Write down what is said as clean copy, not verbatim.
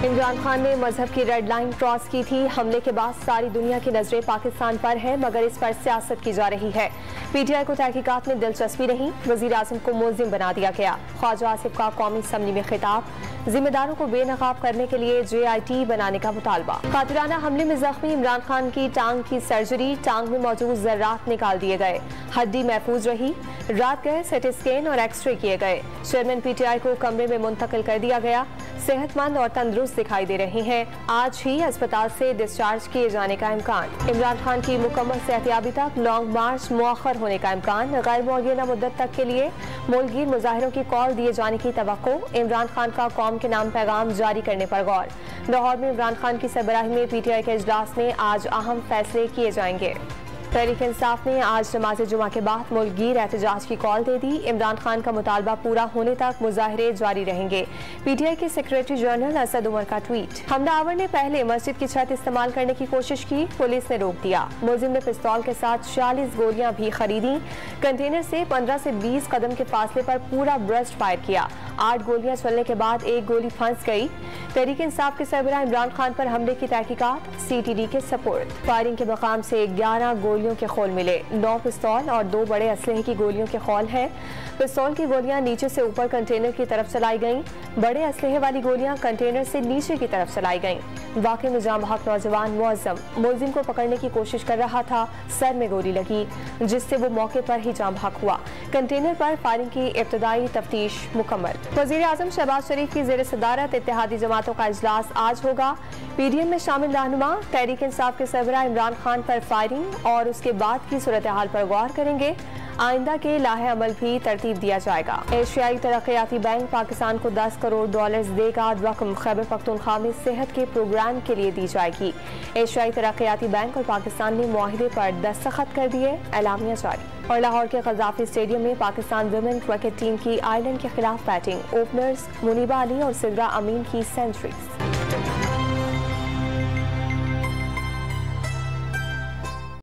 इमरान खान ने मजहब की रेड लाइन क्रॉस की थी। हमले के बाद सारी दुनिया की नजरें पाकिस्तान पर है, मगर इस पर सियासत की जा रही है। पीटीआई को तहकीकात में दिलचस्पी नहीं, वजीर आजम को मुलजिम बना दिया गया। ख्वाजा आसिफ का कौमी असम्बली में खिताब, जिम्मेदारों को बेनकाब करने के लिए JIT बनाने का मुतालबा। कातिलाना हमले में जख्मी इमरान खान की टांग की सर्जरी, टांग में मौजूद जर्रात निकाल दिए गए, हड्डी महफूज रही। रात गए CT स्कैन और एक्सरे किए गए। चेयरमैन PTI को कमरे में मुंतकिल कर दिया गया। सेहतमंद और तंदुरुस्त दिखाई दे रही हैं। आज ही अस्पताल से डिस्चार्ज किए जाने का इम्कान। इमरान खान की मुकम्मल सेहतियाबी तक लॉन्ग मार्च मुअख्खर होने का इम्कान। गैर मुअय्यना मुद्दत तक के लिए मुल्कगीर मुजाहिरों की कॉल दिए जाने की तवक्को। इमरान खान का कौम के नाम पैगाम जारी करने पर गौर। लाहौर में इमरान खान की सरबराही में PTI के इजलास में आज अहम फैसले किए जाएंगे। तहरीक इंसाफ ने आज नमाज जुमा के बाद मुल्कगीर एहतजाज की कॉल दे दी। इमरान खान का मुतालबा पूरा होने तक मुजाहिरे जारी रहेंगे। PTI के सेक्रेटरी जनरल असद उमर का ट्वीट। हमलावर ने पहले मस्जिद की छत इस्तेमाल करने की कोशिश की, पुलिस ने रोक दिया। मुलजिम ने पिस्तौल के साथ 40 गोलियां भी खरीदी। कंटेनर से 15 से 20 कदम के फासले पर पूरा ब्रस्ट फायर किया। 8 गोलियां चलने के बाद एक गोली फंस गई। तहरीक इंसाफ के सरबराह इमरान खान पर हमले की तहकीकात CTD के सपोर्ट। फायरिंग के मकाम से 11 गोलियों के खौल मिले। 9 पिस्तौल और 2 बड़े असलहे की गोलियों के खौल हैं। पिस्तौल की गोलियां नीचे से ऊपर कंटेनर की तरफ चलाई गईं। बड़े असलहे वाली गोलियां कंटेनर से नीचे की तरफ चलाई गईं। वाकई में जाम बहक नौजवान मुअज्जम मुलजिम को पकड़ने की कोशिश कर रहा था, सर में गोली लगी, जिससे वो मौके पर ही जाम बहक हुआ। कंटेनर पर फायरिंग की इब्तदाई तफ्तीश मुकम्मल। वजीर आजम शहबाज शरीफ की ज़ेर सदारत इत्तेहादी जमातों का इजलास आज होगा। PDM में शामिल रहनुमा तहरीक इंसाफ के सरबराह इमरान खान पर फायरिंग और उसके बाद की सूरत हाल पर गौर करेंगे। आइंदा के लाहे अमल भी तरतीब दिया जाएगा। एशियाई तरक्याती बैंक पाकिस्तान को $10 करोड़ देगा। रकम खैबर पख्तूनख्वा में सेहत के प्रोग्राम के लिए दी जाएगी। एशियाई तरक्याती बैंक और पाकिस्तान ने मुआहिदे पर दस्तखत कर दिए, एलामिया जारी। और लाहौर के क़ज़ाफ़ी स्टेडियम में पाकिस्तान वुमेन क्रिकेट टीम की आयरलैंड के खिलाफ बैटिंग। ओपनर्स मुनीबा अली और सिद्रा अमीन की सेंचुरीज।